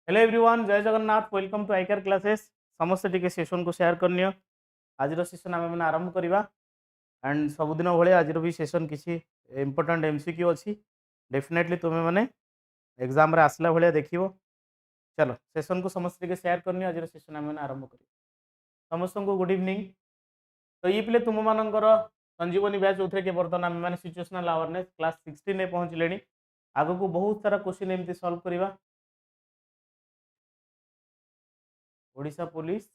Hello everyone, Jai Jagannath. Welcome to आईकार classes. समस्त टिके सेशन को शेयर करनियो। आज सेशन आम मैंने आरंभ करवा एंड सबुदिन भाई आज भी सेशन किसी इंपोर्टेंट एमसीक्यू अच्छी। डेफिनेटली तुम्हें मैंने एग्जाम रे आसला भाया देखियो। चलो सेशन को समस्त टिके शेयर करनी। आज सेशन आम मैंने आरंभ कर समस्त को गुड इवनिंग। तो ये पिले तुम मानकर संजीवनी बैच जो कि बर्तमान आम मैंने सिचुएशनल अवेयरनेस क्लास 16 पहुँचले। आग को बहुत सारा क्वेश्चन एमती सॉल्व करवा। ओडिशा पुलिस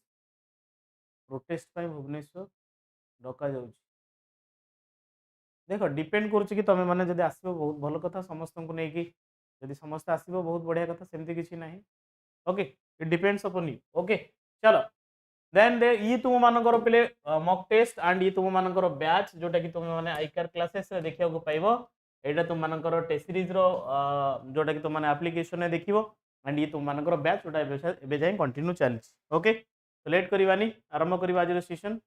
प्रोटेस्ट पाई भुवनेश्वर डका जाउछि। देखो डिपेंड करुच्ची कि तुम मैंने जब आसो बहुत भल कथा समस्त को लेकिन जब समस्त आसो बहुत बढ़िया कथा सेमती किसी ना। Okay it depends upon you. Okay चलो देन दे ये तुम मानकर पे मॉक टेस्ट एंड ये तुम मानकर बैच जोटा कि तुम मैंने आईकार क्लासेस देखा पाइब। यहाँ तुम मानकर टेस्ट सीरीज जोटा कि तुम मैंने एप्लिकेशन देख एंड ये तुम मानकर बैच जोटा ए जाए कंटिन्यू चली। ओके तो लेट करवानी आरंभ करवा आज सेशन।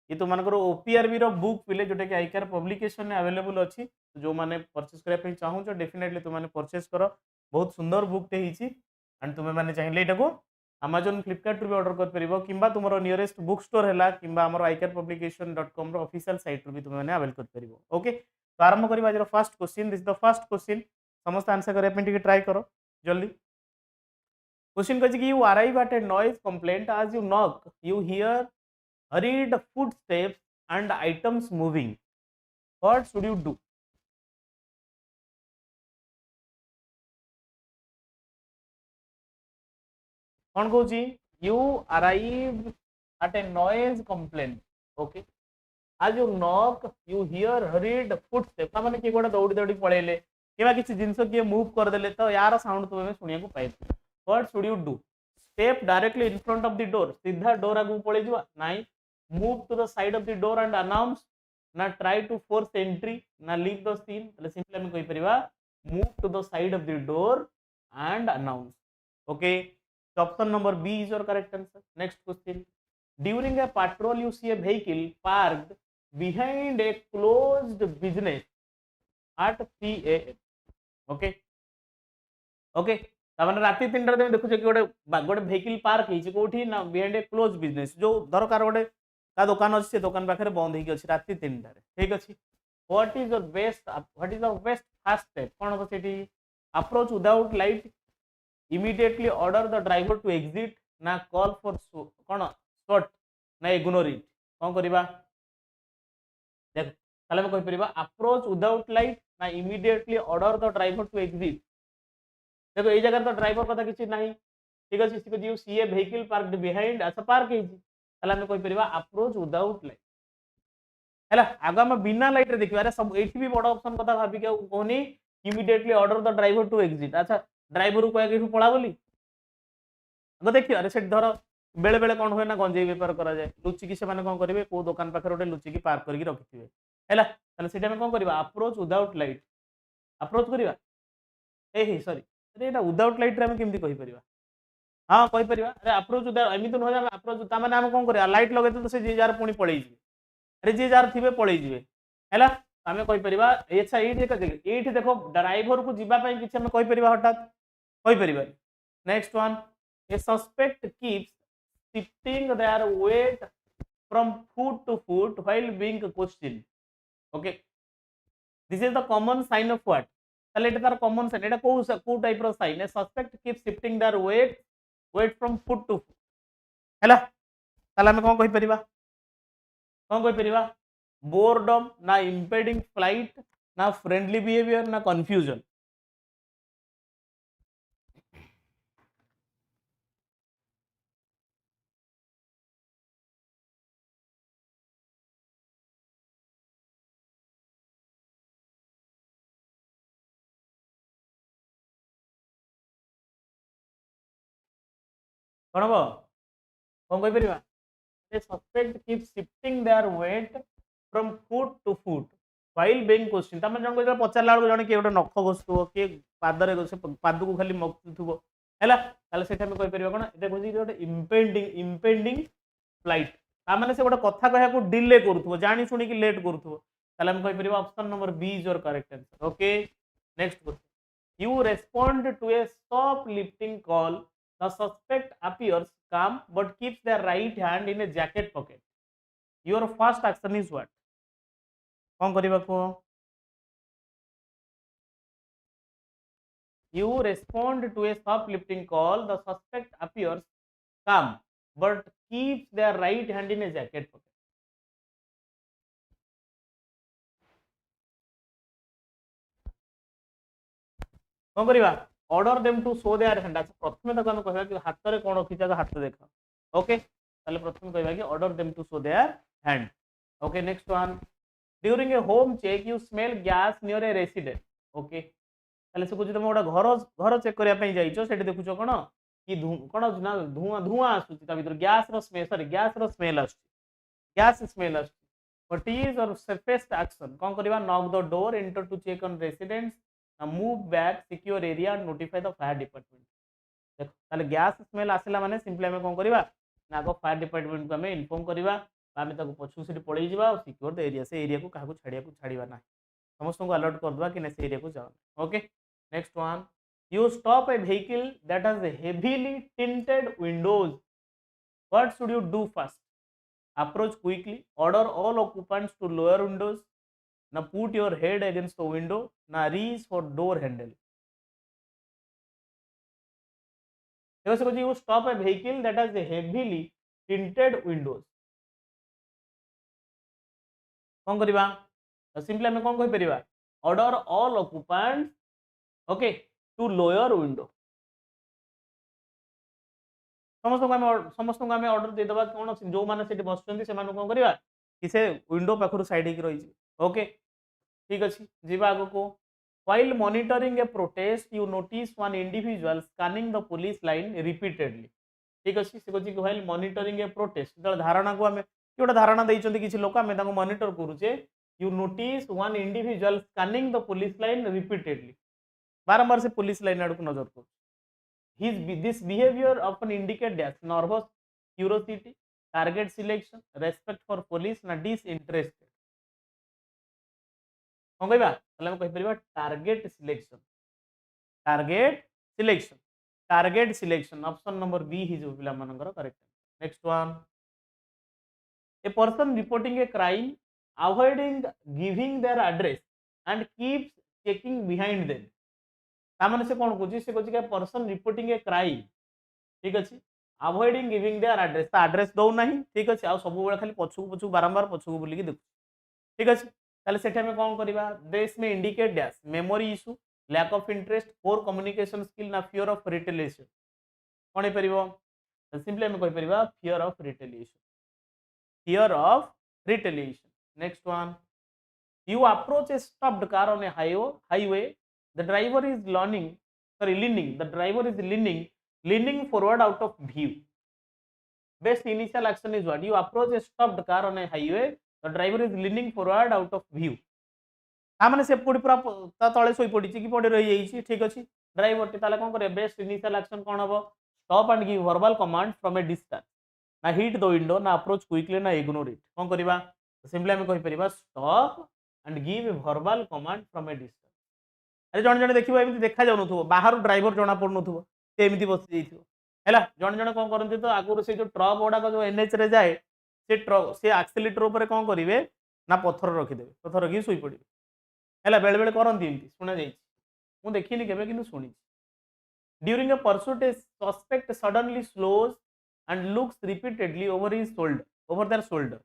ये तुम मानकर ओपीआरबी बुक पिले जोटा कि आईकार पब्लिकेशन अवेलेबल अच्छी। जो मैंने परचेस करने चाहूँ डेफिनेटली तुमने परचेस कर। बहुत सुंदर बुकटे एंड तुम्हें मैंने चाहिए यहाँ Amazon फ्लिपकार्ट भी ऑर्डर कर परिबो किंबा तुमरो नियरेस्ट बुक स्टोर हैला किंबा हमर icarpublication.com रो ऑफिशियल साइट रो भी तुम मैंने अवेल कर परिबो। ओके तो आरंभ करबा आज first question. This the first question समस्त आंसर करबा पे ट्राई करो जल्दी। क्वेश्चन कहछि कि you arrive at a noise complaint as you knock you hear hurried footsteps and items moving. What should you do? कौन कहूँ you arrive at a noise complaint. Okay as you knock you hear hurried footstep माने किए गोटे दौड़ी दौड़ी पळेले कि किसी जिनस किए मूव करदेले तो यार साउंड तुम शुणा पाइब। What should you do? Step directly in front of the door सीधा डोर आगू पळै जिवा नाइ move to the side of the door and announce ना ट्राई टू फोर्स एंट्री ना लीव द सीन। तले सिंपली हम कहि परिबा move to the side of the door and announce. Okay so option number B is your correct answer. Next question. During a patrol you see a vehicle parked behind a closed business at 3 AM. Okay okay तामाने राती 3 रे देखु कि गोटे गोटे vehicle park हिची कोठी ना behind a closed business जो धर कार गोटे का दुकान अछि से दुकान पाखरे बंद हेकी अछि राती 3 रे। ठीक अछि what is your best first step कोन हो सेठी? approach without light, immediately order the driver to exit ना call for कौन short ना ignore it। कौन करिबा देख ताले हम कहि परिबा approach without light ना immediately order the driver to exit। देखो ए जगह तो ड्राइवर कथा किछि नाही। ठीक अछि सिको दियो सी ए vehicle parked behind अच्छा पार्क हेछि ताले हम कहि परिबा approach without light हैला। आगा हम बिना लाइट रे देखिबा। अरे सब एठी भी बड़ ऑप्शन कथा भाबी के कोनी immediately order the driver to exit। अच्छा ड्राइवर को आगे पड़ा बोली आगे देखिए। अरे से धर बेले बेले कौन हुए ना गंजेई बेपार करा जाए लुचिकी से कौन करेंगे कौ दुकान पाखे गोटे लुचिकी पार्क करके रखिथे है कौन करवा अप्रोच विदाउट लाइट अप्रोच करवा ए सॉरी अरे ये विदाउट लाइट रे हम केमती कहि परिबा। हाँ कहि परिबा अरे अप्रोच विदाउट एमिति न हो अप्रोच ता माने हम कौन करवा लाइट लगे तो से जे जार पुणी पळेई जिवे। अरे जे जार थिबे पळेई जिवे हैला आमे कहि परिबा अच्छा एठी देखो ड्राइवर को जीवा पई किछ हम कहि परिबा हठात कहि परिबा। Next one a suspect keeps shifting their weight from foot to foot while being questioned. Okay this is the common sign of what? ताले एटा तार common sign एटा को टाइप रो sign a suspect keeps shifting their weight from foot to foot हैला ताले हम कोन कहि परिबा कोन कहि परिबा boredom ना impeding flight ना friendly behavior ना confusion। कौन हम कौन कहि परिबा a suspect keeps shifting their weight from foot to foot while being questioned। तमे जण को पचारला बेलू जण के गोटे नख घोषुव के पादरे पाद को खाली मकुथुव हैला ताले सेठा में कहि परिबा कोन एटा कहछि गोटे impending फ्लाइट ता माने से गोटे कथा कहया को डिले करूथुव जानी सुनी कि लेट करूथुव ताले हम कहि परिबा option number B is your correct answer. Okay next question you respond to a shoplifting call the suspect appears calm but keeps their right hand in a jacket pocket. Your first action is what? कौन करिबा को? You respond to a shoplifting call. The suspect appears calm but keeps their right hand in a jacket pocket. कौन करिबा? Order them to show their hand. अच्छा प्रथमे तक हम कहबा कि हाथ रे कोन रखिचा हाथ देखा. ओके ताले प्रथमे कहबा कि order them to show their hand. Okay, next one. During a home check you smell gas near a resident. Okay, ताले से कुछ तुम गोटा घर चेक करिया पई जाइछो सेठी देखुछो कोन कि कोन ना धुआं आसुची ता भीतर गैस रो स्मेल आसुची. गैस स्मेल आसुची. What is your safest action? कौन करिबा? Knock the door, enter to check on residents. Now move back, secure area and notify the fire department. देखो ताले गैस स्मेल आसिला माने सिंपली हमें कौन करिबा ना को फायर डिपार्टमेंट को हमें इन्फॉर्म करिबा आमे ताको पछु से पळै जिबा और सिक्योर द एरिया से एरिया को काहा को छाड़िबा ना समस्त को अलर्ट कर दबा कि ने से एरिया को जाओ. Okay, next one. You stop a vehicle that has heavily tinted windows. What should you do first? Approach quickly, order all occupants to lower windows. Now put your head against the window. Now reach for door handle. You stop a vehicle that has heavily tinted windows. कौन करिबा? Simply हमें कौन कहि परिबा? Order all occupants, okay, to lower window. समस्त को हमें order दे दबा कोन जो माने सेठी बसचंती से माने कोन करिबा कि से विंडो पाखरु साइड ही रही. ओके, ठीक अछि. जीवा आगो को. While monitoring a protest, you notice one individual scanning the police line repeatedly. ठीक अछि. से कोछि while monitoring a protest तो धारणा को हमें किटा धारणा दैचंती किछि लोक हमें ताको मॉनिटर करूचे. You notice one individual scanning the police line repeatedly. बारंबार से पुलिस लाइन आड़ को नजर करू. This behavior often indicate dash nervous curiosity, target selection, respect for police ना disinterested. कौन कहबा? तले हम कहि परिबा target selection. Target selection option number B ही जो पिला मानकर correct. Next one. A person reporting a crime avoiding giving their address and keeps checking behind them. तामने से कौन कुछ से कुछ के पर्सन रिपोर्टिंग ए क्राइम. ठीक अछि. अवॉइडिंग गिविंग देयर एड्रेस ता एड्रेस दो नहीं. ठीक अछि. आ सब बेला खाली पछु बारंबार पछु बुली के देखु. ठीक अछि. ताले सेठे में कौन करिबा? दिस में indicate dash memory issue, lack of interest, poor communication skill ना फियर ऑफ रिटेलिएशन. कोन हे परिबो? तो सिंपली हम कहि परिबा fear of retaliation. Next one. You approach a stopped car on a highway. The driver is leaning. The driver is leaning forward out of view. Best initial action is what? You approach a stopped car on a highway. The driver is leaning forward out of view. तामने से पूरी पूरा ता तळे सोई पडिछि कि पडे रहि जाइछि. ठीक अछि. ड्राइवर टी ताले कोन करे? बेस्ट इनिशियल एक्शन कोन हबो? Stop and give verbal command from a distance. ना हिट द विंडो ना अप्रोच क्विकली ना इग्नोर इट. कोन करिबा? सिंपली हम कहि परिबा stop and give a verbal command from a distance. अरे जण जण देखिबो एमिति देखा जाउ नथुबो बाहर ड्राइवर जणा पड नथुबो से एमिति बस जाइथिबो. हैला जण जण कोन करनथि तो आगुर से जो ट्रक ओडा जो एनएच रे जाए से ट्रक से एक्सीलेटर ऊपर कोन करिवे ना पत्थर रखि देबे. पत्थर रखि सोई पडिबे. हैला बेले बेले करनथि एमिति सुना जाइछि. मु देखिनि केबे किनु सुनि. During a pursuit, a suspect suddenly slows and looks repeatedly over their shoulder.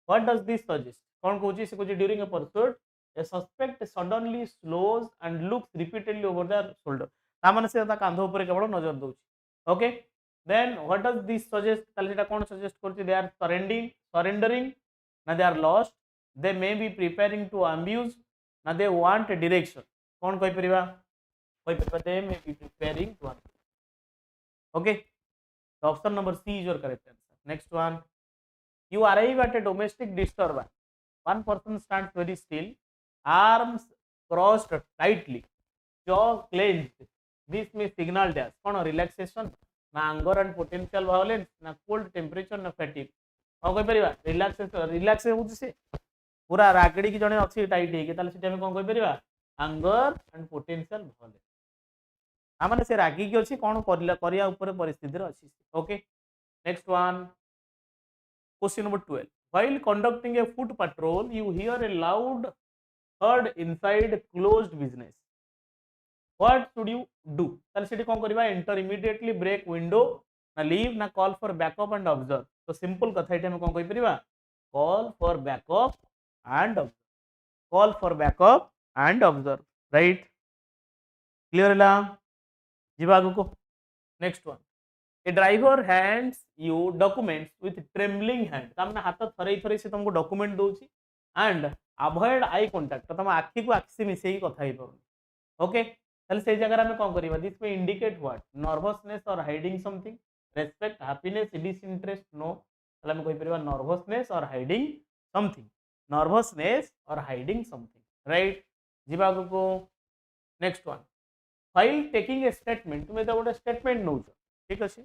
What does this suggest? कौन कहूची से कहूची during a pursuit, a suspect suddenly slows and looks repeatedly over their shoulder. तामने से ता कांधो ऊपर केवल नजर दउची. Okay? Then what does this suggest? ताले सेटा कोन suggest करची? They are surrendering, ना they are lost, they may be preparing to ambush, ना they want a direction. कौन कहि परिबा? They may be preparing to ambush. Okay? The option number C is your correct answer. Next one. You arrive at a domestic disturbance. One person stands very still, arms crossed tightly, jaw clenched. This may signal dash. कौन? Relaxation, ना anger and potential violence, ना cold temperature, ना fatigue. कौन कहि परिबा? Relax होउछि से पूरा रागड़ी की जणे अछि टाइट हे के ताले सेटा में कौन कहि परिबा? Anger and potential violence. माने से रागी की अछि कोन करिया ऊपर परिस्थिति रे अछि okay next one question number 12 while conducting a foot patrol you hear a loud thud inside closed business what should you do ताले सेठी कोन करबा enter immediately break window ना leave ना call for backup and observe तो simple कथा एठी हम कोन कहि परिबा call for backup and observe call for backup and observe right clear la जिबा को next one a driver hands you documents with trembling hand तामने हाथ थरै थरै से तुमको document Dochi and avoid eye contact तो तुम आखि को आखि से मिसेई कथा ही परो ओके ताले से जगह में कोन करबा दिस में इंडिकेट व्हाट नर्वसनेस और hiding something respect happiness disinterest नो ताले हम कहि परबा नर्वसनेस और हाइडिंग समथिंग नर्वसनेस और हाइडिंग समथिंग राइट जिबा को next one while taking a statement तुम तो गोटे स्टेटमेंट नौ ठीक अच्छे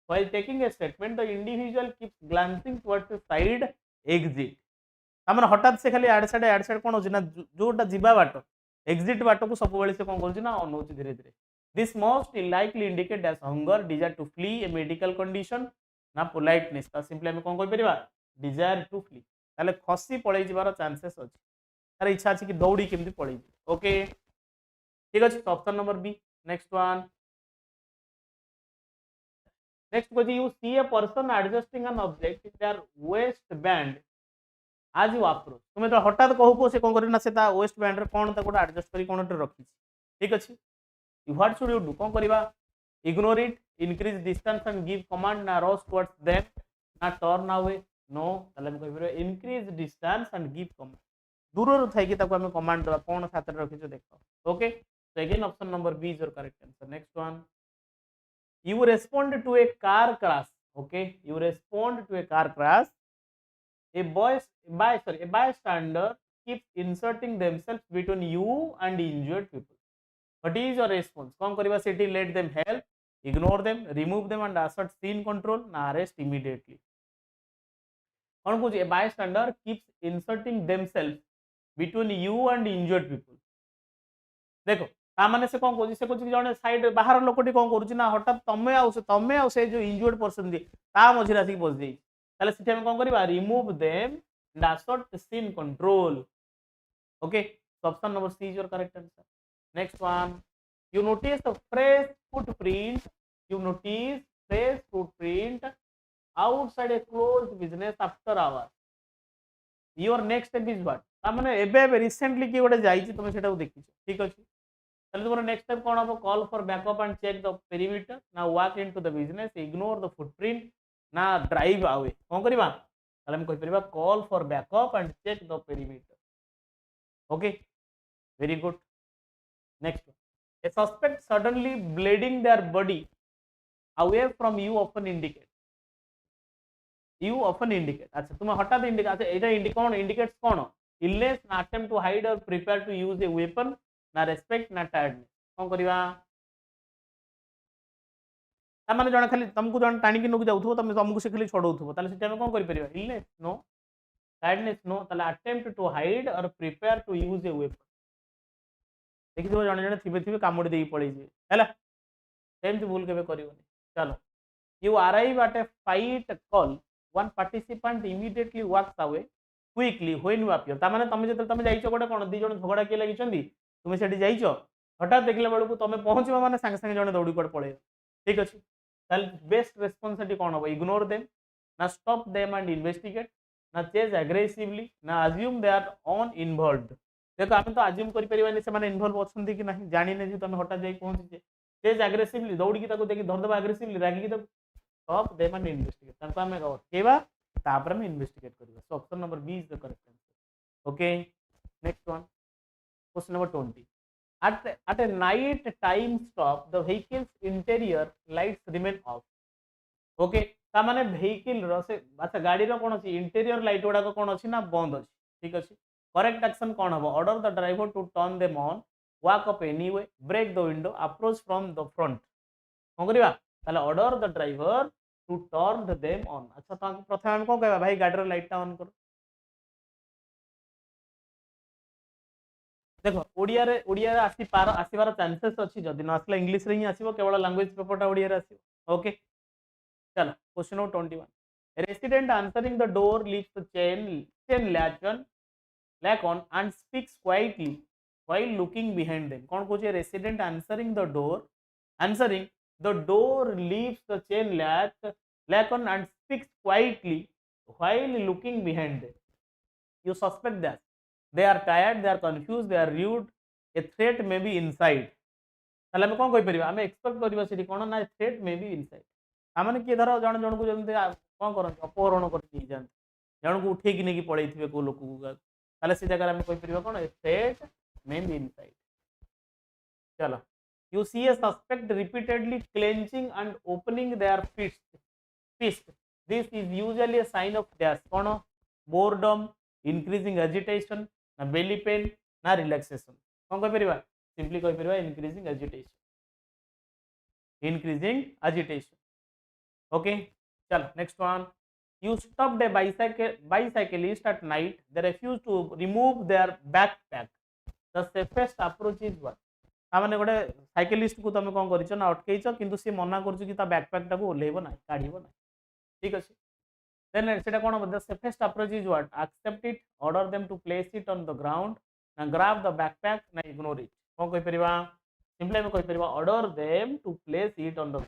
while taking a statement the individual keeps glancing towards the side exit तामने हठात से खाली आड़ साइड कोन होची ना जोटा जिबा बाट एग्जिट बाट को सब बेले से कोन करची ना अनौची धीरे धीरे this most likely indicate as hunger desire to flee a medical condition ना पोलाइटनेस ता सिंपली हम कोन कहि परिबा desire to flee ताले खसी पळै जिबार चांसेस अछि तार इच्छा अछि कि दौड़ी केमती पळै ओके ठीक अच्छे option number B next one next question you see a person adjusting an object in their waistband as you approach तुम तो हठात कहू को से कोन करी ना से ता वेस्ट बैंड रे कोन ता कोटा एडजस्ट करी कोन रखी ठीक अच्छे you what should you do कोन करबा ignore it increase distance and give command ना रश टुवर्ड्स देम ना टर्न अवे नो ताले हम कहबो increase distance and give command दूर रु थाई कि ताको हम कमांड दबा कोन साथ रे रखी देखो okay so again option number B is your correct answer next one you respond to a car crash okay you respond to a car crash a bystander keeps inserting themselves between you and injured people what is your response kon kariba seti let them help ignore them remove them and assert scene control na arrest immediately kon kuch a bystander keeps inserting themselves between you and injured people देखो तामाने से कोन Cozi से Cozi जने side बाहर लोकटी कोन करूची ना हठात तमे आ से जो इंजर्ड पर्सन दी ता मझी रासी बस देई ताले सिथे हम कोन करबा remove them and assert scene control okay so option number C is your correct answer next one you notice the fresh footprint you notice fresh footprint outside a closed business after hour your next step is what तामाने एबे recently की गोटे जाईची तुम सेटा देखिछ ठीक अछि ताले तुम्हारा next step कौन हम call for backup and check the perimeter ना walk into the business ignore the footprint ना ड्राइव अवे कौन करबा ताले हम कहि परबा call for backup and check the perimeter okay very good next a suspect suddenly bleeding their body away from you often indicate अच्छा तुम हटात इंडिकेट अच्छा एटा कौन इंडिकेट्स कौन इलनेस ना अटेम्प्ट टू हाइड और prepare to use a weapon ना respect ना टायर्डनेस कौन करबा ता माने जण खाली तुमको जण टाणी कि नोक जाउथबो तुमको से खाली छोडौथबो ताले सेटा हम कोन करि परिबा इलनेस नो टायर्डनेस नो ताले अटेम्प्ट टू हाइड और prepare to use a weapon देखि दो जण थिबे थिबे कामुडी देई पळै जे हैला सेम भूल केबे करिवनी चलो you arrive at a fight call one participant immediately walks away quickly when you appear ता माने तुम जते तुम जाइछो गोटे कोन दी जण झगड़ा के लागिछंदी तुम सेठी जाइछो हठात देखले बेलू तुम पहुंचबा माने संगे संगे जण दौड़ी पड़ पळे ठीक अछि ताल बेस्ट रेस्पॉन्सिबिलिटी कोन हो इग्नोर देम ना स्टॉप देम एंड इन्वेस्टिगेट ना चेज एग्रेसिवली ना assume they are on involved देखो आपण तो अज्यूम करि परिबानी से माने इन्वॉल्व अछंती कि नहीं जानि ने जे तुम हठात जाई पहुंची चेज एग्रेसिवली दौड़ी की ताको देखि धर देबा एग्रेसिवली रागी की तो स्टॉप देम एंड इन्वेस्टिगेट ताको हमें केबा तापर हम इन्वेस्टिगेट करबा so option number B is the correct answer okay next one question number 20 at a night time stop the vehicle's interior lights remain off okay ता माने vehicle रो से अच्छा गाड़ी रो कोन अछि इंटीरियर लाइट गुडा को कोन अछि ना बंद अछि ठीक अछि करेक्ट एक्शन कोन हबो order the driver to turn them on walk up anyway break the window approach from the front कोन करबा ताले order the driver to turn them on अच्छा ता प्रथम हम कोन कहबा भाई गाड़ी रो लाइट टा ऑन करो देखो ओडिया रे आसीबार चांसेस अच्छी जदि न आसला इंग्लिश रे ही आसीबो केवल लैंग्वेज पेपर टा ओडिया रे आसीबो ओके चलो question number 21 resident answering the door leaves the chain lock on and speaks quietly while looking behind them कौन कहूँ resident answering the door leaves the chain lack on and speaks quietly while looking behind them you suspect that they are tired they are confused they are rude a threat may be inside তাহলে আমি কোন কই परिबा আমি expect করিবা সেটি কোন না threat may be inside তাମାନେ କିଏ ଧର ଜଣ ଜଣକୁ ଯେମିତି କଣ କରନ୍ତି ଅପହରଣ କରି ନେଇଯାନ୍ତି ଜଣକୁ ଉଠେଇକି ନେଇକି ପଳେଇଥିବେ କୋଉ ଲୋକକୁ ତାହଲେ ସେ ଜାଗାରେ ଆମେ କହି परिबा कोन थ्रेट मे बी इनसाइड चलो you see a suspect repeatedly clenching and opening their fist this is usually a sign of dash kono boredom increasing agitation na belly pain na relaxation kon koi periba simply koi periba increasing agitation okay chalo next one you stopped a bicyclist at night they refused to remove their backpack the safest approach is what ताने गोटे cyclist को तुम कौन कर अटकईच कि सी मना कर backpack टाक ओल्लेब ना काढ़ ना ठीक अच्छे देन से कौन हम the safest approach is what accept it order them to place it on the ground ना ग्राब द बैकपैक ना इग्नोर इट कौन कहि परिबा सिंपली हम कहि परिबा order them to place it on the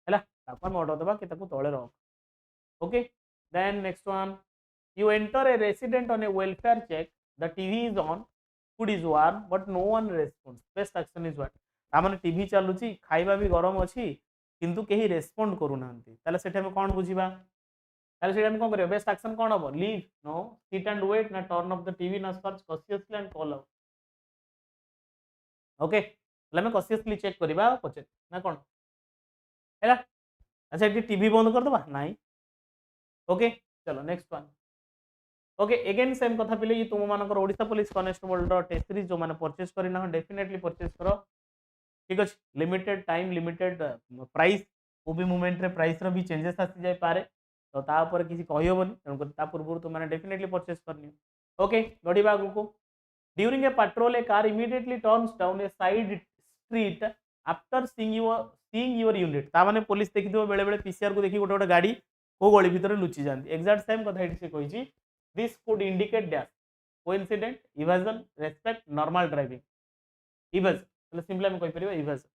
हैला ताको हम ऑर्डर देबा कि ताको तळे रख okay then next one you enter a resident on a welfare check the TV is on food is warm but no one response best action is what तामाने टीवी चलुची खाइबा भी गरम अछि किंतु केही रेस्पोंड करू नांती ताले सेठे हम कोन बुझिबा ताले सेठे हम कोन करियो बेस्ट एक्शन कोन हबो लीव नो सिट एंड वेट ना टर्न ऑफ द टीवी ना search cautiously and call out okay ताले हम कॉशियसली चेक करिबा पछे ना कोन हैला अच्छा एटी टीवी बंद कर दबा नाही ओके चलो next one okay again same कथा पिले ये तुम मानकर Odisha police constable test series जो माने परचेज करना डेफिनेटली परचेज करो ठीक अच्छे लिमिटेड टाइम लिमिटेड प्राइस को भी मोमेंट रे प्राइस रो भी चेंजेस आसी जाय पारे तो ता ऊपर किसी कहि होबनी तेणु ता पूर्व तुम माने डेफिनेटली परचेज करनी ओके गडीबा को during a petrol A car immediately turns down A side street after seeing your unit ता माने पुलिस देखि दिबो बेले बेले पीसीआर को देखि गोटे गोटे गाड़ी को गली भीतर लुचि जांती एग्जैक्ट सेम कथा एठी से कहिची this could indicate dash coincident evasion respect normal driving evasion એટલે સિમ્પલી અમે કહી પરિବା evasion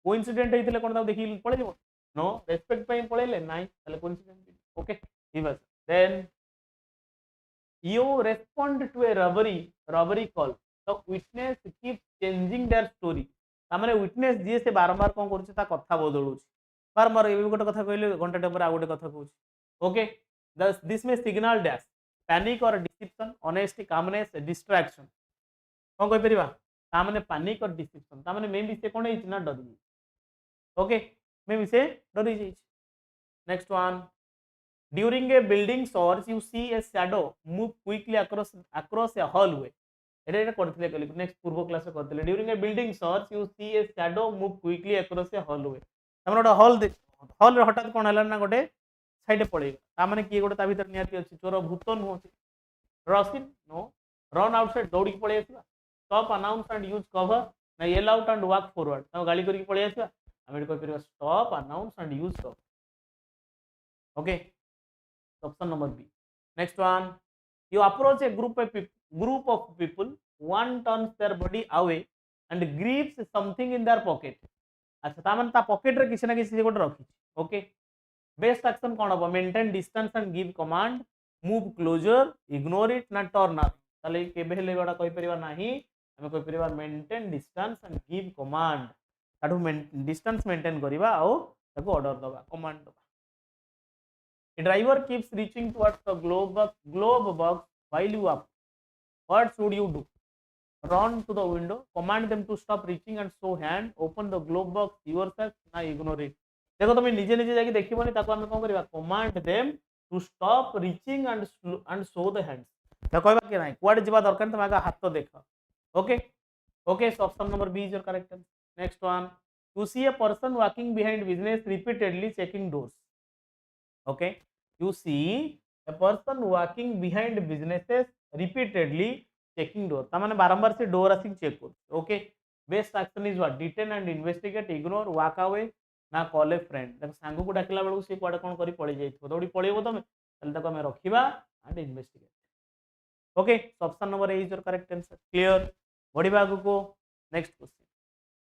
coincident ହେଇଥିଲେ કોણ તાવ ଦେଖି પળે ଯିବ નો respect ପାଇଁ ପଳେଇଲେ ନାଇଁ ତାହେଲେ coincident okay evasion then you respond to a robbery call the witness keep changing their story तामाने witness जे से बारंबार कोन करूची ता कथा बदलुची बारंबार ए गोटे कथा कहले घंटा टे पर आ गोटे कथा कहूची okay thus this may signal dash panic or deception honesty calmness distraction कौन कहि परिबा तामाने panic और deception तामाने मे भी से कोन हिच ना डरी ओके मे भी से डरी जाई next one during a building soars you see a shadow move quickly across a hallway एटा करथिले कली नेक्स्ट पूर्व क्लास में करथिले during a building soars you see a shadow move quickly across a hallway तामाने हॉल रे हठात कोन हला ना गोटे साइड पड़े तामाने किए गोटे ता भीतर नियाती अछि चोर भूत नुहति रसिन नो रन आउटसाइड दौड़ी पळे आसीबा stop announce and use cover ना yell out and walk forward ता गाड़ी करी पळे आसीबा हम कहि परिबा stop announce and use cover okay option number B next one you approach a group of people one turns their body away and grips something in their pocket अच्छा तामाने ता पॉकेट रे किसी ना किसी गोटे रखी ओके बेस्ट एक्शन कौन हम maintain distance and give command move closer ignore it ना टर्न आउट ताले केबे हेले गोडा कहि परिबा नाही हम कहि परिबा maintain distance and give command ताडू डिस्टेंस मेंटेन करिबा आ ताको ऑर्डर दबा कमांड दबा a driver keeps reaching towards the glove box while you up what should you do run to the window command them to stop reaching and show hand open the glove box yourself ना ignore it देखो तुम निजे निजे जाके देखिबनी ताको हम कोन करबा command them to stop reaching and show the hands त कहबा के नाही कुआड जिबा दरकार तुम आगे हाथ तो देख okay okay so option number B is your correct answer next one you see a person walking behind business repeatedly checking doors okay you see a person walking behind businesses repeatedly checking door ता माने बारंबार से door आसी check कर okay best action is what detain and investigate ignore walk away ना call a friend देखो सांग को डाकिला बेलू से कुआडे कोन करी पळी जाइथो दौड़ी पळेबो तमे ताले ताको हमें रखिबा and investigate okay option number A is your correct answer clear बढ़िबा को नेक्स्ट क्वेश्चन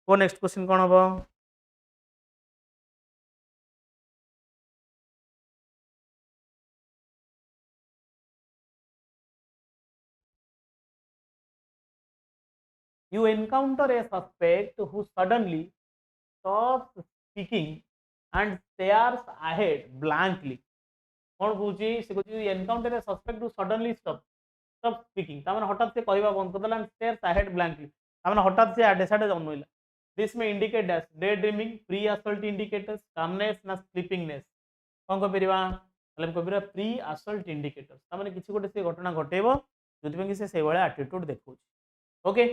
को नेक्स्ट क्वेश्चन कोन हबो you encounter a suspect who suddenly stops speaking and stares ahead blankly कौन कहूची से कहूची you encounter a suspect who suddenly stop speaking ता माने हठात से कहबा बंद कर देला and stares ahead blankly ता माने हठात से आडे साडे अनइला this may indicate dash daydreaming pre assault indicators calmness ना sleepingness कौन को परिबा तले हम कहबिरा प्री assault indicators ता माने किछि गोटे से घटना घटेबो जोति कि से सेइ वाला एटीट्यूड देखौची okay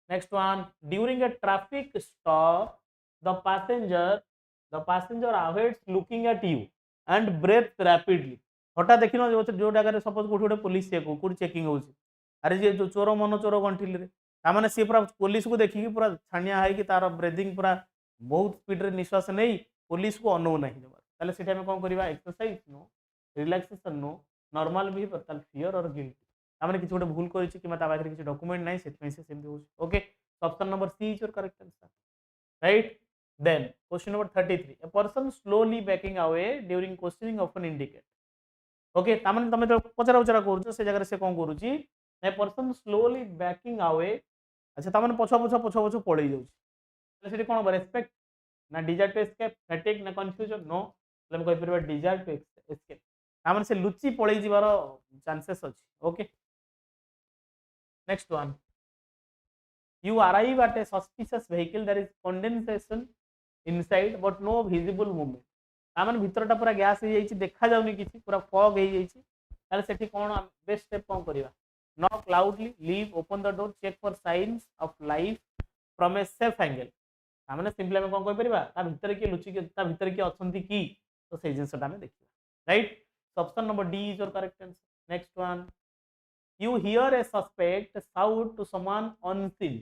next one during a traffic stop the passenger awaits looking at you and breathes rapidly हटा देखिन जो जगह सपोज गोटे गोटे पुलिस चेक कोड चेकिंग होची अरे जे जो चोर मन चोर गंठिल रे ता माने से पूरा पुलिस को देखि पूरा छानिया है कि तार ब्रीथिंग पूरा बहुत स्पीड रे निश्वास नै पुलिस को अनु नहीं जमा ताले सेटा में कोन करबा एक्सरसाइज नो रिलैक्सेशन नो नॉर्मल बिहेवियर ताल फियर और गिल्ट तामने किसी गोटे भूल करिछि कि माता पाखरे किसी डॉक्यूमेंट नाही सेट में से सेमती होछि okay option number C is your correct answer right then question number 33 a person slowly backing away during questioning often indicate okay तामने तमे तो पचरा उचरा करछो से जगह से कोन करूछि a person slowly backing away अच्छा तामने पछो पळै जाउछि तो सेठी कोन रेस्पेक्ट ना डिजायर टू एस्केप फैटिग ना कंफ्यूजन नो मतलब कहि परबा डिजायर टू एस्केप तामने से लुचि पळै जिवार चांसेस अछि okay next one you arrive at a suspicious vehicle there is condensation inside but no visible movement तामन भीतरटा पूरा gas हो जाइछि देखा जाउनी किछि पूरा फॉग हो जाइछि ताले सेठी कोन best step cone करिवा knock loudly leave open the door check for signs of life from a safe angle तामने सिंपली हम कोन कहि परिबा ता भीतर के लुचि के ता भीतर के अछंती की तो से जिंसटा हम देखिबा right option number D is your correct answer next one you hear a suspect shout to someone unseen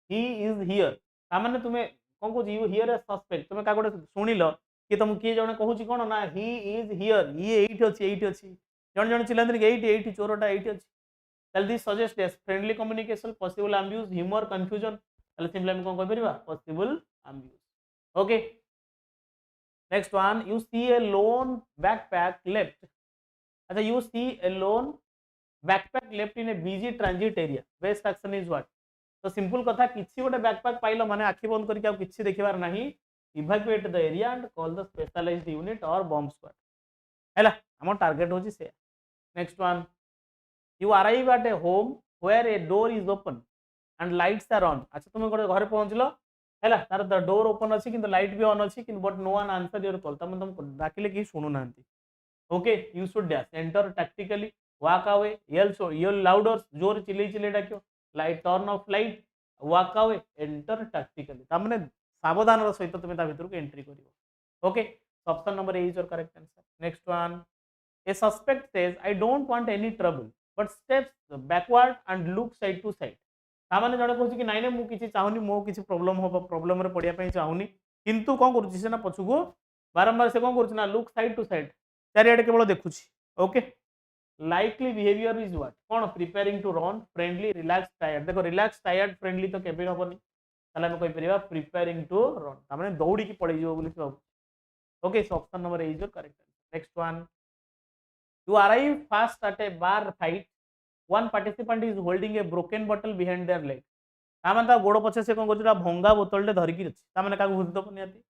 he is here तामाने तुमे कोन को you hear a suspect तुमे का गोटे सुनिलो कि तुम किए जने कहूची कोन ना he is here ये एइठी अछि जण जण चिल्लांतनी कि एइठी चोरटा एइठी अछि तल this suggest yes friendly communication possible ambush humor confusion तल सिंपली हम कोन कहि परिबा possible ambush okay next one you see a lone backpack left अच्छा you see a lone backpack left in A busy transit area best action is what तो simple कथा किछि गोटे backpack pilo माने आखि बंद करके आ किछि देखिबार नाही evacuate the area and call the specialised unit और बॉम्ब स्क्वाड हैला हमर टारगेट होची से next one you arrive at a home where a door is open and lights are on अच्छा तुम गोटे घर पहुंचलो हैला तार द डोर ओपन अछि किंतु लाइट भी ऑन अछि किंतु but no one answer your call तुम डाकिले कि सुनु नांती okay you should dash enter tactically walk away yell louder जोर चिल्ले डाकियो light turn off light walk away enter tactically ता माने सावधान रो सहित तुमे ता भीतर को एंट्री करिवो okay option number A is your correct answer next one a suspect says I don't want any trouble but steps backward and look side to side ता माने जणे कहूची कि नाइ मु किछि चाहुनी मो किछि प्रॉब्लम हो प्रॉब्लम रे पडिया पई चाहुनी किंतु कोन करूची से ना पछुको बारंबार से कोन करूची ना लुक साइड टू साइड चारियाडे केवल देखुची okay likely behavior is what कौन preparing to run friendly relaxed tired देखो relaxed tired friendly तो केबे होबनी ताले हम कहि परिबा preparing to run ता माने दौड़ी की पड़ै जो बोली सब okay so option number A is your correct next one you arrive fast at a bar fight one participant is holding a broken bottle behind their leg ता माने ता गोड़ पछे से कोन करछा भंगा बोतल टे धरि की अछि ता माने का बुझ दो पनियाती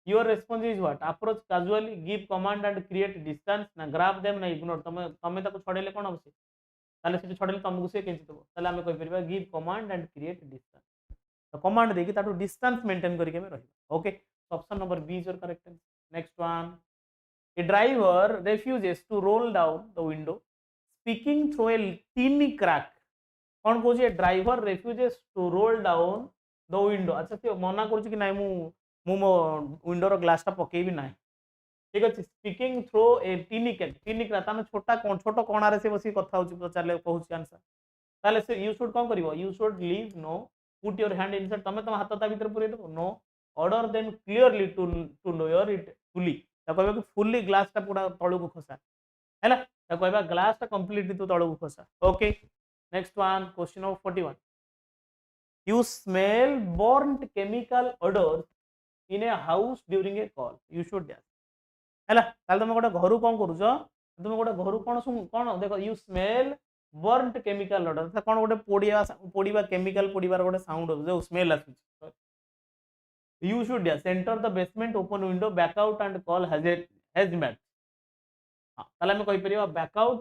your response is what approach casually give command and create distance ना grab them ना ignore तमे ताको छडेले कोन होबसे ताले सेठी छडेले तुमको से केंचि देबो ताले हमें कहि परबा give command and create distance तो कमांड देकी ताटू डिस्टेंस मेंटेन करके हमें रहिबा okay option number B is your correct next one a driver refuses to roll down the window speaking through a teeny crack कोन कहू जे driver refuses to roll down the window अच्छा से मना करूची कि नाही मु मो विंडो रो ग्लास टा पकेई भी नाही ठीक अछि स्पीकिंग थ्रू ए टीनी क्राक ताने छोटा छोटो कोणा रे से बसी कथा होची पचारले कहूची आंसर ताले से यू शुड कौन करिवो you should leave no put your hand inside तमे तम हाथ ता भीतर पुरे दो no order them clearly to lower it fully ता कहबा कि फुली ग्लास ता पूरा तळु को खसा हैला ता कहबा ग्लास ता कंप्लीटली तो तळु को खसा okay next one question number 41 you smell burnt chemical odors in a house during a call you should guess हैला ताले तुम गोटे घर कोन करूछो तुम गोटे घर कोन देखो you smell burnt chemical order कोन गोटे पोड़ीबा केमिकल पोड़ीबार गोटे साउंड जो स्मेल आसुछ you should yes enter the basement open window back out and call hazmat हां ताले हम कहि परिबा बैकआउट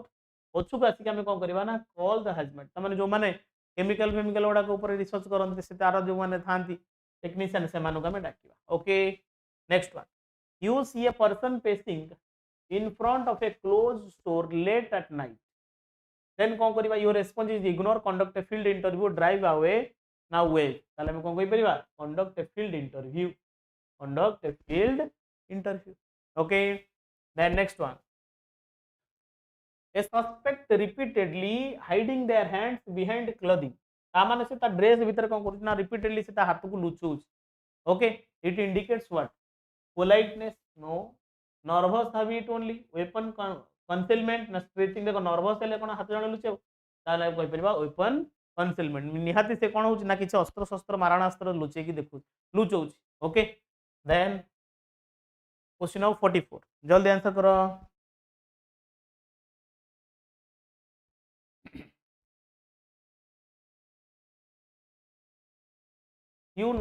पछुक आसी हम कोन करबा ना कॉल द हैजमेट त माने जो माने केमिकल फेमिकल गुडा ऊपर रिसर्च करते से तार जो माने थांती टेक्नीशियन से मानु हमें डाकिबा okay next one you see a person pacing in front of a closed store late at night then कौन करिबा your response is ignore conduct a field interview drive away now wave ताले हम कौन कहि परिबा conduct a field interview okay then next one a suspect repeatedly hiding their hands behind clothing ता माने से ता ड्रेस भीतर कौन करू ना रिपीटेडली से ता हाथ को लुचौछ okay it indicates what politeness no nervous habit only weapon concealment ना स्ट्रेचिंग देखो नर्वस हेले कोन हाथ जण लुचेव ताले कहि परबा वेपन कंसीलमेंट निहाती से कोन होची ना किछ अस्त्र शस्त्र मारणास्त्र लुचे की देखु लुचौची ओके देन क्वेश्चन नंबर 44 जल्दी आंसर करो you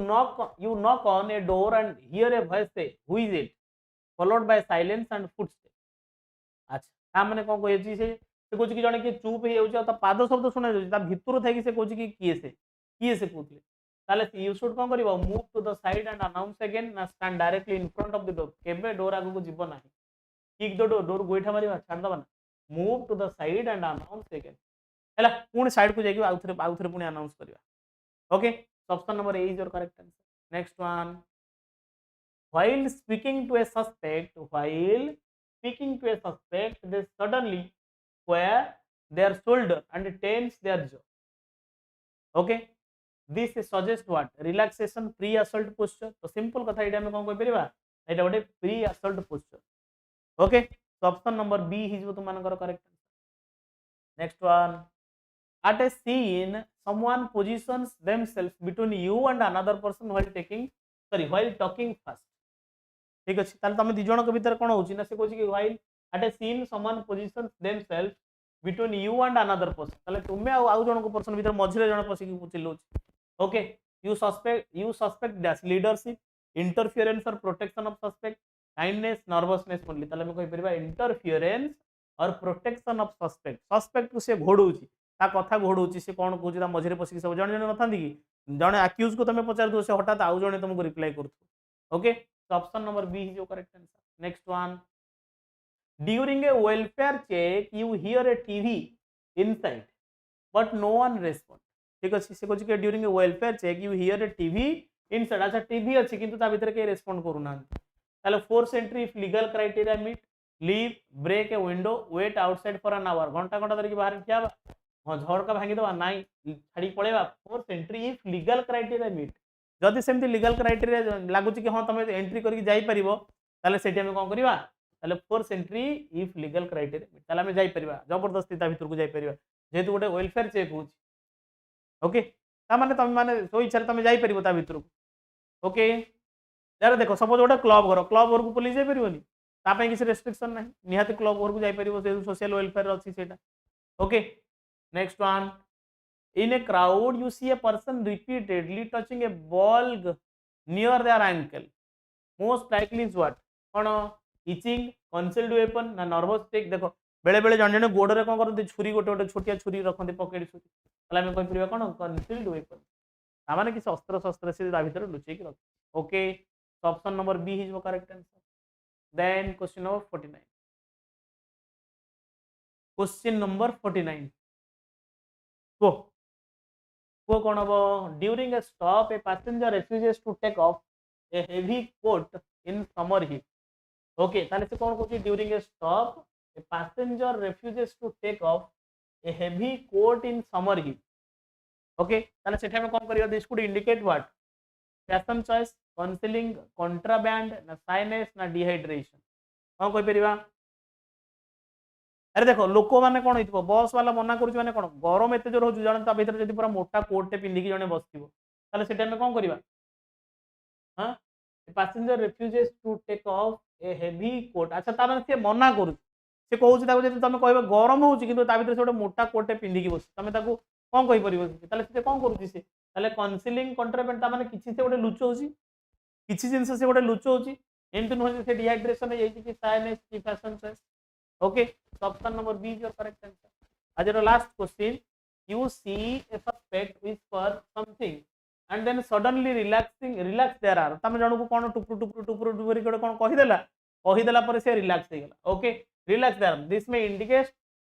knock on a door and hear a voice say who is it followed by silence and footsteps अच्छा ता माने कोन कहै से कहै कि जने के चुप हे जाउछ त पाद शब्द सुना जाउछ ता भितर थाइ कि से कहै कि किए से कहले ताले यू शुड कोन करबो move to the side and announce again ना stand directly in front of the door केबे डोर आगु को जीव नाही किक द डोर गोइठा मारिबा छाड़ दबा ना move to the side and announce again हैला पुणी साइड को जाई आउथरे पुणी अनाउंस करबा okay option number A is your correct answer next one while speaking to a suspect they suddenly square their shoulder and tense their jaw okay this suggests what relaxation pre assault posture तो simple कथा एटा हम कोन कहि परिबा एटा गोटे pre assault posture okay तो option number be his तुम मानकर correct next one at a scene someone positions themselves between you and another person while talking first ठीक अछि ताले तमे दिजण के भीतर कोन होची ना से कोची कि while at a scene someone positions themselves between you and another person ताले तुमे आउ जण को पर्सन भीतर मझिरे जण पसी कि चिल्लोची okay you suspect dash leadership interference or protection of suspect kindness nervousness only ताले हम कहि परबा interference और protection of suspect को से घोडौची ता कथा घोडौची से कोन कोची ता मझिरे पसी सब जण जण नथांदी कि जण अक्यूज को तमे पचार दो से हठात आउ जण तुमको रिप्लाई करथु okay so option number B is your correct answer next one during a welfare check you hear a TV inside but no one respond ठीक अछि से कोची के during a welfare check you hear a TV inside अच्छा TV अछि किंतु ता भीतर के रेस्पोंड करू ना ताले force entry if legal criteria meet leave break a window wait outside for an hour घंटा घंटा धरि बाहर ठिया हां झड़का भांगी दबा नाइ छाड़ी पळेबा force entry if legal criteria meet जदि सेमती लीगल क्राइटेरिया लागुची कि हां तमे एंट्री करके जाई परिबो ताले सेठी हम कोन करबा ताले force entry if legal criteria ताले हम जाई परिबा जबरदस्ती ता भीतर को जाई परिबा जेतु गोटे वेलफेयर चेक होची ओके ता माने सो इच्छा तमे जाई परिबो ता भीतर को ओके यार देखो सपोज गोटे क्लब घर को पुलिस जाई परिबोनी ता पई किसी रेस्ट्रिक्शन नाही निहाती क्लब घर को जाई परिबो से सोशल वेलफेयर अछि सेटा okay next one in a crowd you see a person repeatedly touching a ball near their ankle most likely is what cone itching concealed weapon ना nervous tick देखो बेले बेले जण जण गोड़ रे कोन करते छुरी गोटे छोटिया छुरी रखते पॉकेट छुरी तला हम कहि परिबा कोन concealed weapon आ माने किछ अस्त्र शस्त्र से दा भीतर लुचै कि रख okay option number B is correct answer then question number 49 question number 49 को कौन हम during a stop a passenger refuses to take off a heavy coat in summer heat okay ताले से कौन कहूची during a stop a passenger refuses to take off a heavy coat in summer heat okay ताले सेठा में कोन करियो this could indicate what fashion choice concealing contraband ना साइनेस ना डिहाइड्रेशन कोन कोइ परिबा अरे देखो लोक मैंने कौन हो बस वाला मना करुच्च मैंने कौन गरम एत जोर हो जन ता भीतर जब पूरा मोटा कोटे पिंधिकी जने बसथिबो ताले से टाइम में कौन करबा हां passenger refuses to take off a heavy coat अच्छा ता माने से मना करू से कहूची ताको जदि तुम कहबो गरम होउची किंतु ता भीतर से गोटे मोटा कोटे पिंधिकी बस तुम ताको कौन कहि परिबो ताले से कौन करूची से ताले कंसीलिंग कंट्राबेंड ता माने किछि से गोटे लुचौची किछि जिंस से गोटे लुचौची एमति न से डिहाइड्रेशन है कि साइनेस की fashion choice okay so option number B is your correct answer. As your last question, you see a suspect whisper something and then suddenly relax there are तमे जणु को कोन टुपुर टुपुर टुपुर टुपुर कोड कोन कहि देला पर से रिलैक्स हे गेला ओके रिलैक्स देयर दिस में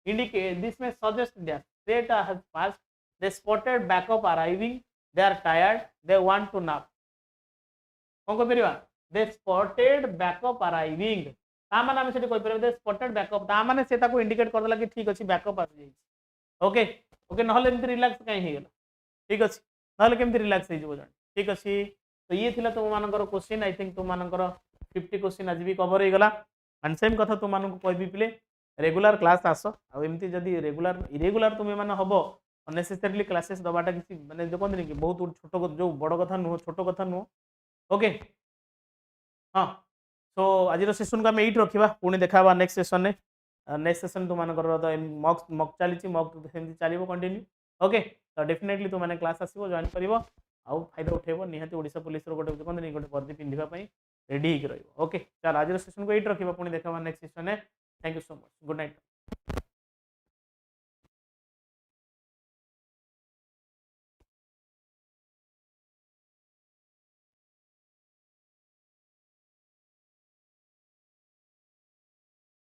indicate this may suggest that threat has passed they spotted backup arriving they are tired they want to nap कोन को परिवा they spotted backup arriving तामाने हम सेठी कोइ परबे दे स्पॉटेड बैकअप तामाने से ताको इंडिकेट कर देला कि ठीक अछि बैकअप आ जाई ओके ओके नहले एमति रिलैक्स काई हे गेला ठीक अछि नहले केमति रिलैक्स हे जबो जण ठीक अछि तो ये थिला तुम मानकर क्वेश्चन आई थिंक तुम मानकर 50 क्वेश्चन आज भी कवर हे गेला एंड सेम कथा तुम मानन को कहबी पिले रेगुलर क्लास आसो आ एमति जदी रेगुलर इरेगुलर तुम माने हबो अननेसेसरीली क्लासेस दबाटा किसी माने देखोनी कि बहुत छोटो जो बड़ कथा नु छोटो कथा नु ओके हां सो आज सेशन को आम ये रखा पुणी देखा नेक्स्ट सेशन में नेक्स्ट सेशन तुम मानकर मक मक चली मक चलो कंटिन्यू ओके तो डेफिनेटली तुम मैंने क्लास आसो जॉइन कर फायदा उठेब निहाती ओडिशा पुलिस गोटे कहते गोटे वर्दी पिंधापी रेडी होकर ओके चल आज सेशन को ये रखा पुणी देखा नेक्स्ट सेशन में thank you so much good night.